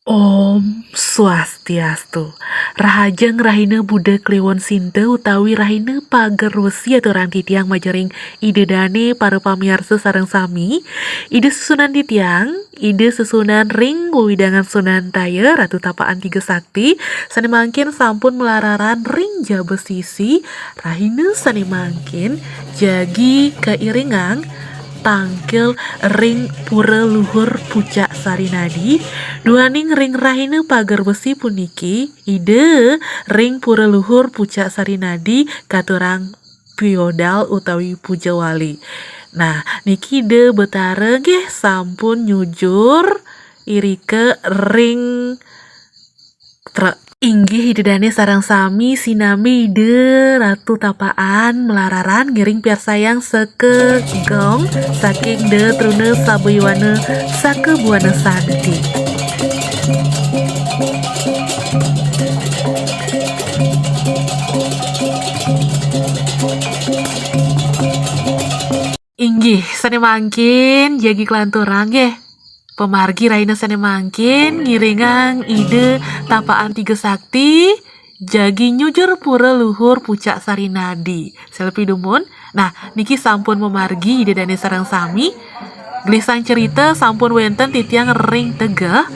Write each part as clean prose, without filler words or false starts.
Om Swastiastu. Rahajeng Rahina Buddha Kliwon Sinte utawi Rahina Pager Wesi aturan titiang majering ide dane para pamirsa sareng sami. Ide susunan titiang, ide susunan ring widangan Sunan Taya Ratu Tapaan Tiga Sakti. Sani mangkin sampun melararan ring jabesisi. Rahina sani mangkin jagi keiringang tangkel ring pura luhur pucak sarinadi duaning ring rahina pagar besi puniki ide ring pura luhur pucak sarinadi katurang piodal utawi pujawali. Nah niki ide betara nggih sampun nyujur irike ring inggih hidedane sarang sami sinami ide Ratu Tapaan melararan ngiring piar sayang seke gong saking de trune sabuiwana sake buana santi. Inggih sane mangkin jagi kelanturang nggih. Pemargi Raina sane mangkin ngiringang ide Tapaan Tiga Sakti jagi nyujur pura luhur pucak sarinadi selepi dumun. Nah niki sampun memargi ide dane sarang sami gelisang cerita sampun wenten titiang ring tegah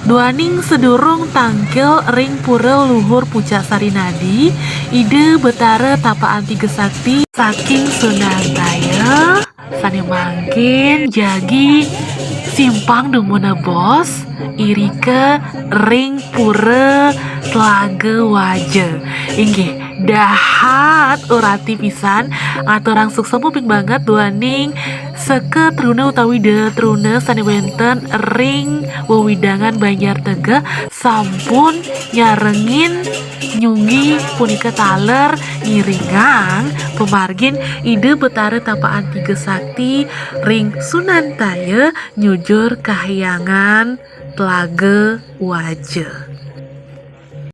duaning sedurung tangkel ring pura luhur pucak sarinadi ide betara Tapaan Tiga Sakti saking Sunan Taya sane mangkin jagi simpang dumuna bos irike ring pura telaga waje inggih dahat urati pisan ngaturang sukses muping banget duaning seke truna utawi de truna sani wenten ring wewidangan Banjar Tegah sampun nyarengin nyungi punika taler ngiringang pemargin ide betara Tapaan Tiga Sakti ring Sunan Taya nyujur kahyangan telaga wajah.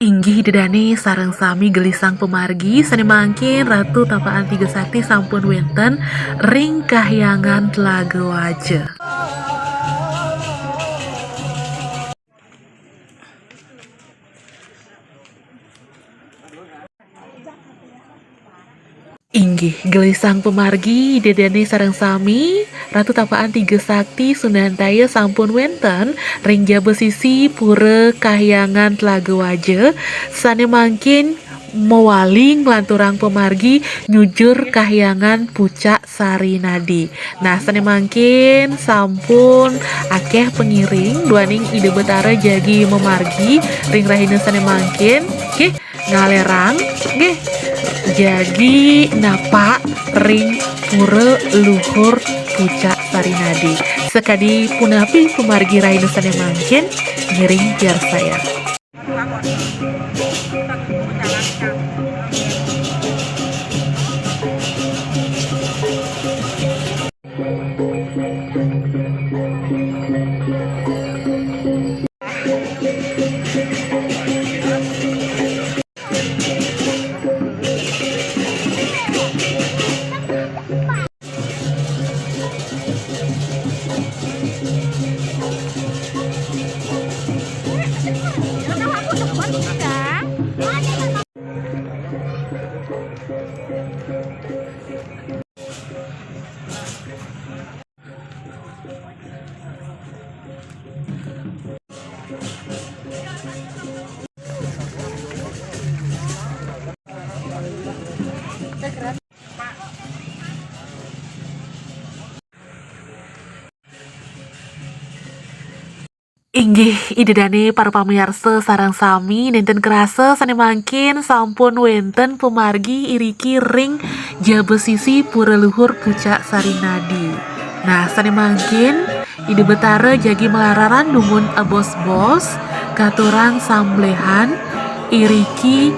Inggih dedane sareng sami gelisang pemargi sani mangkin Ratu Tapaan Tiga Sakti sampun wenten ring kahyangan telaga wajah. Inggih gelisang pemargi dedane sareng sami Ratu Tapaan Tiga Sakti Sunan Taya sampun wenten ring jabesisi pura kahyangan telaga waje sane mangkin mewaling lanturang pemargi nyujur kahyangan pucak sarinadi. Nah sane mangkin sampun akeh pengiring duaning ide betara jagi memargi ring rahina sane mangkin nggih ngalerang nggih jagi napa ring pura luhur pucak sarinadi sekadi punapi pemargi rahina sane mangkin ngiring piar saya. Inggih idedane para pamirsa sarang sami nenten kerasa sane mangkin sampun wenten pemargi iriki ring jabesisi pura luhur pucak sarinadi. Nah sane mangkin ide betara jagi melararan dumun bos-bos katurang samblehan iriki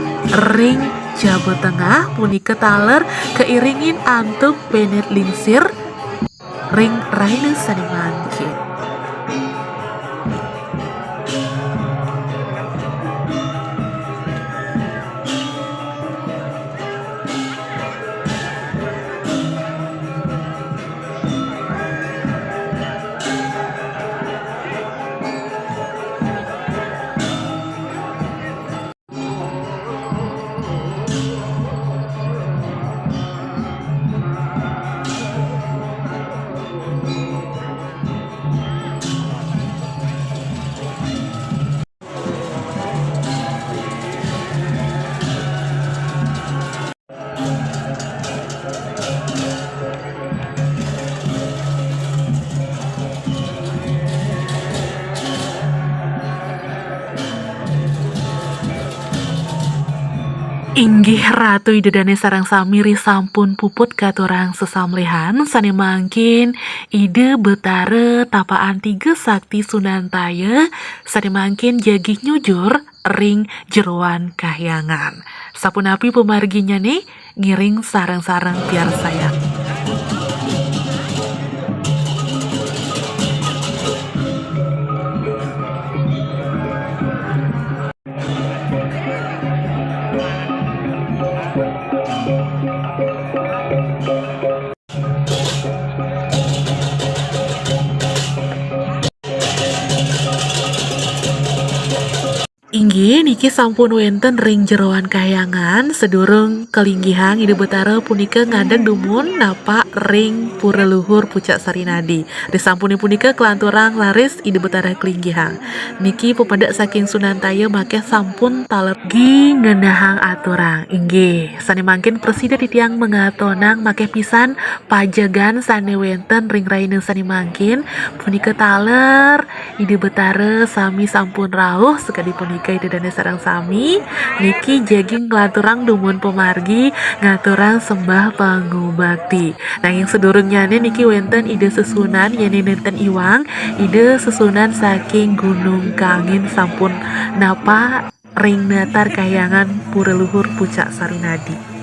ring Jawa Tengah punika taler keiringin antuk benet lingsir ring rahina sane mangkin. Inggih ratu idedane sareng samiri sampun puput katurang sesamlehan sane mangkin ide betare tapaan tiga sakti sunantaya sane mangkin jagih nyujur ring jeroan kahyangan. Sapunapi pemarginya nih ngiring sarang-sarang biar sayang. Inggih niki sampun wenten ring jeroan kahyangan sedurung kelinggihang ide betara punika ngandeng dumun napa ring pura luhur pucak sarinadi. Disampuni punika kelanturang laris ide betara kelinggihang. Niki pepadak saking Sunantaya make sampun talergi ngendahang aturang. Inggih sane mangkin presiden titiang mengatonang make pisan pajagan sane wenten ring raine sane mangkin punika taler ide betara sami sampun rawuh sekali punika ide dane sarang sami niki jaging nglaturang dumun pemargi ngaturang sembah pangubakti. Nanging sedurungnya niki wenten ide sesunan yeni nenten iwang ide sesunan saking Gunung Kangin sampun napa ring datar kahyangan pura luhur pucak sarinadi.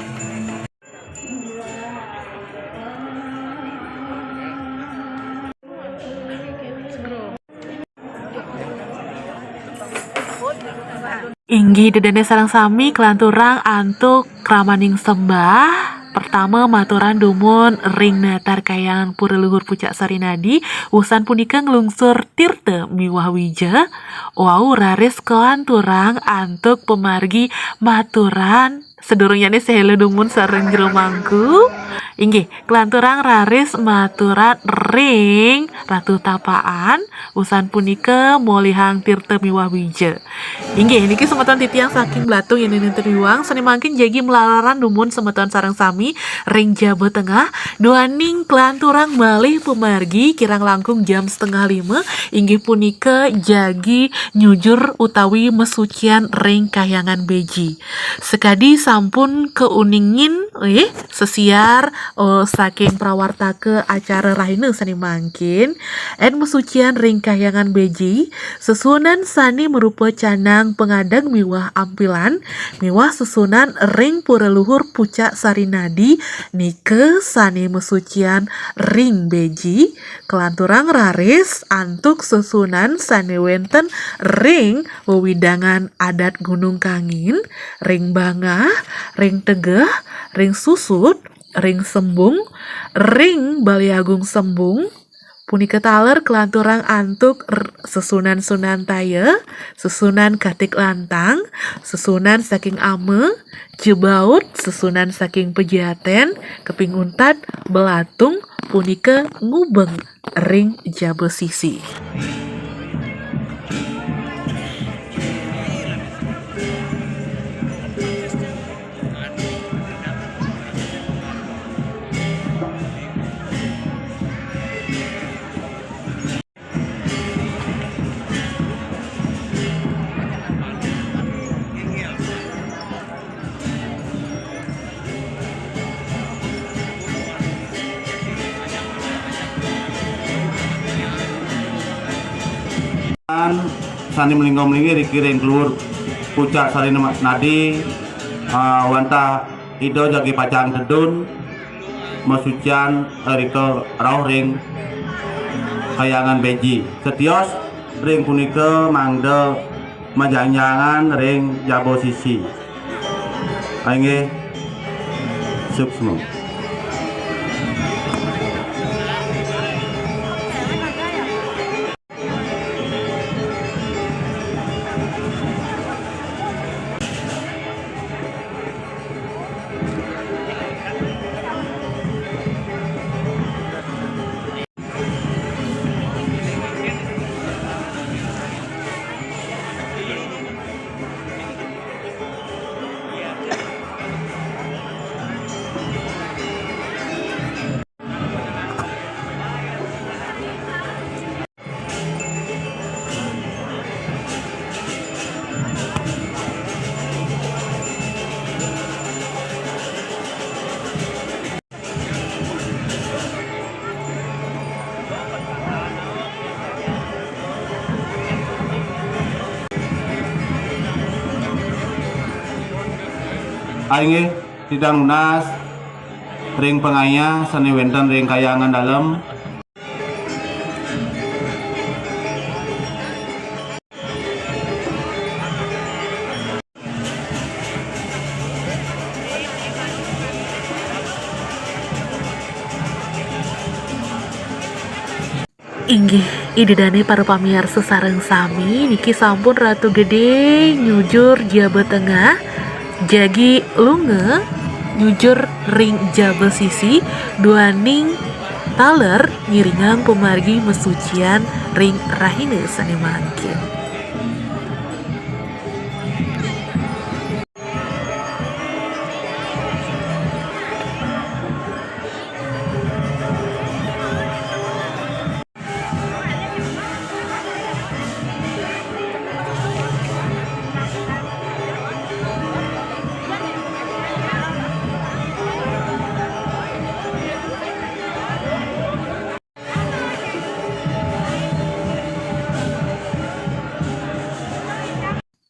Inggih dedane sarang sami kelanturang antuk kramaning sembah. Pertama maturan dumun ring natar kayangan pura luhur pucak sarinadi usan punika ngelungsur tirte miwah wija. Wau raris kelanturang antuk pemargi maturan sedurungnya nih sehele dumun sareng jero mangku. Inggih kelanturang raris maturan ring ratu tapaan usan punika molihang tirte miwah wija. Inggih niki semeton titiang saking Blatung yang nenten iwang seni mangkin jagi melalaran dumun semeton sarang sami ring Jawa Tengah doaning kelanturang malih pemargi kirang langkung jam 4:30 inggih punika jagi nyujur utawi mesucian ring kahyangan beji. Sekadi sampun keuningin sesiar saking prawarta ke acara raine sani mangkin en mesucian ring kahyangan beji sesunan sani merupa canang pengadang miwah ampilan miwah susunan ring pura luhur pucak sarinadi nike sani mesucian ring beji kelanturang raris antuk susunan sani wenten ring wewidangan adat Gunung Kangin ring bangah ring tegeh ring susut ring sembung ring Baliagung sembung punika taler kelanturang antuk sesunan Sunantaya, sesunan Katik Lantang, sesunan saking Ame, Jebaut, sesunan saking Pejaten, Keping Untat, Belatung, punika ngubeng ring Jaba Sisi. Sani melinggo-melingi dikirim keluar pucak sari nadi wanta ido jagi pacang dedun mesucian rike rauh ring kayangan beji setios ring punika mangde majang-jangan ring Jabo Sisi ainge suksma. Aing sidang lunas ring pengaya seni wenten ring kayangan dalam. Inggih, idedane para pamirsa sareng sami niki sampun Ratu Gede nyujur Jawa Tengah jagi lunge nyujur ring Jawa Sisi duaning taler ngiringang pemargi mesucian ring rahina sane mangkin.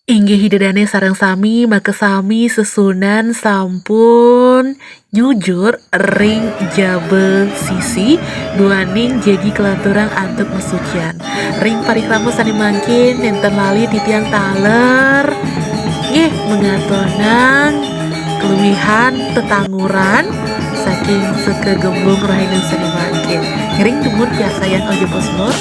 Inggih hidedane sareng sami maka sami sesunan sampun jujur ring Jawa Sisi duaning jadi kelanturang antuk mesucian ring parikrama sane mangkin nenten lali titiang taler nggih mengatonang keluwihan tetangguran saking sekegembung rahina sane mangkin ring dumur biasa yang ojo posmor.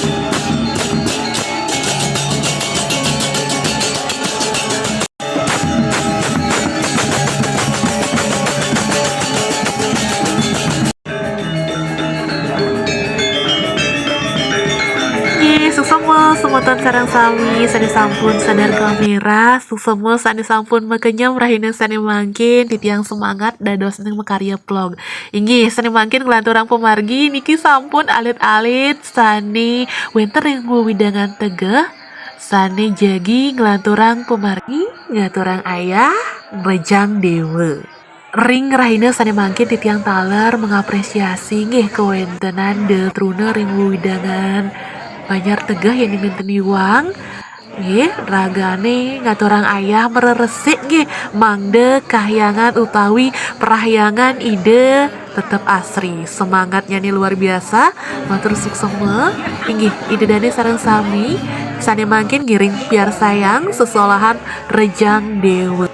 Suksema semoton sarang sami sani sampun sadar kamera suksema sani sampun makenyam rahina sani mangkin titiang semangat dados ning makarya vlog inggih sani mangkin kelanturang pemargi niki sampun alit-alit sani winter yang widangan tegeh sani jagi ngelanturang pemargi ngaturang ayah rejang dewe ring rahina sani mangkin titiang taler mengapresiasi nggih kewentenan de truna ring widangan Banyar tegah yang diminteni wang nggih ragane ngaturang ayah mereresik nggih mangde kahyangan utawi perahyangan ide tetap asri semangatnya nih luar biasa matur suksema inggih ide dane sareng sami sane mangkin giring biar sayang sesolahan rejang dewe.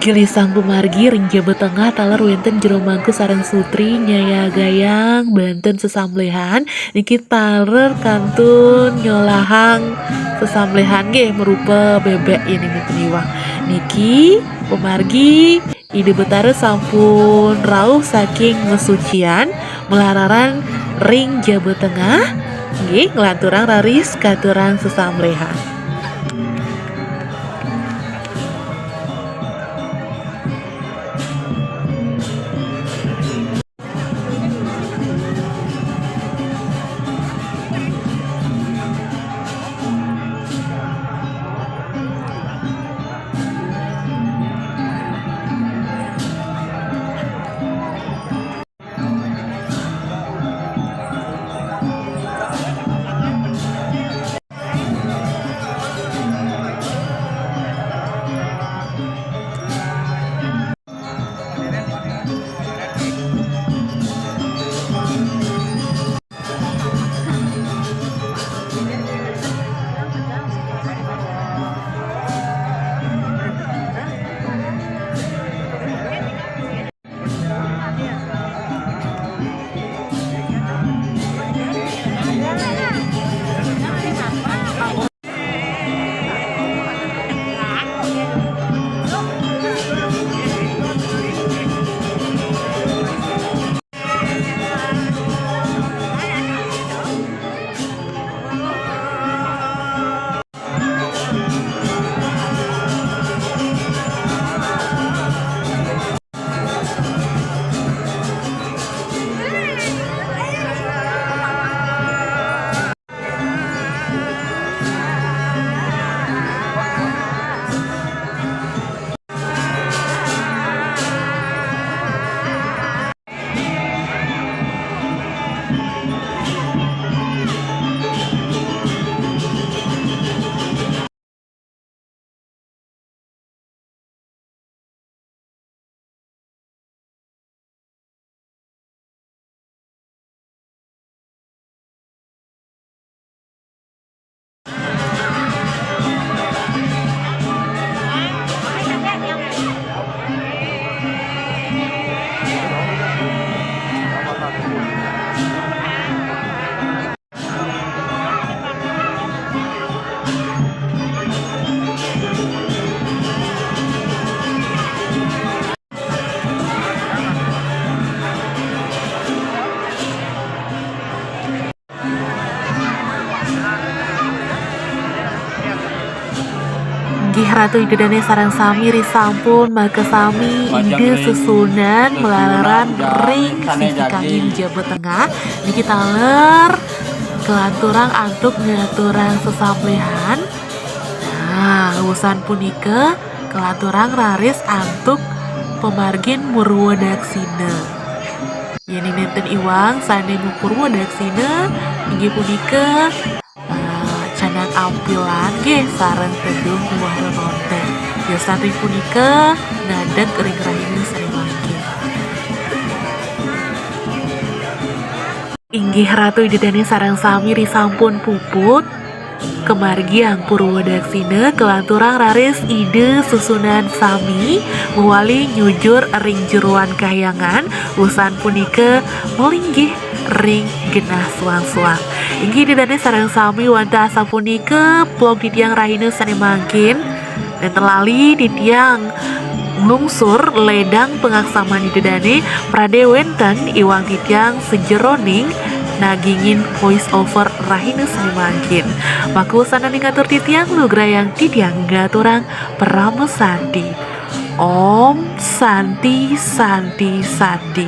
Gelisang pemargi ring Jawa Tengah taler wenten jero mangku sareng sutri nyaya gayang Banten sesamblehan niki taler kantun nyolahang sesamblehan nggih merupa bebek ini niwang niki pemargi ide betara sampun rauh saking mesucian melararan ring Jawa Tengah nggih nglanturang raris katurang sesamblehan. Inggih Ratu Idedane sareng sami risampun maka sami ide susunan melalaran ring sisi kangin Jawa Tengah niki taler kelanturang antuk ngaturang sesamblehan. Nah, urusan punika kelanturang raris antuk pemargin Murwadaksina. Yani nenten iwang sane Purwadaksina inggih punika canang ampilan nggih sareng teduh buah renonten. Biasane punika ngadeg ring rahina sare mangkin. Inggih Ratu Idedane sareng sami risampun puput kemargi yang Purwadaksina kelanturang raris ide susunan sami muali nyujur ring jeruan kahyangan usan punika melinggih ring genah suang-suang. Inggih Idedane sareng sami wanta asa punika plog di tiang rahina sane mangkin dan terlali di tiang lungsur ledang pengaksaman Idedane pradewenten iwang titiang sejeroning nagingin voice over rahina sane mangkin. Maku sana ngatur titiang lugra yang titiang ngaturang Prama Santi. Om Santi Santi Santi.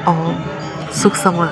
Om Suksema.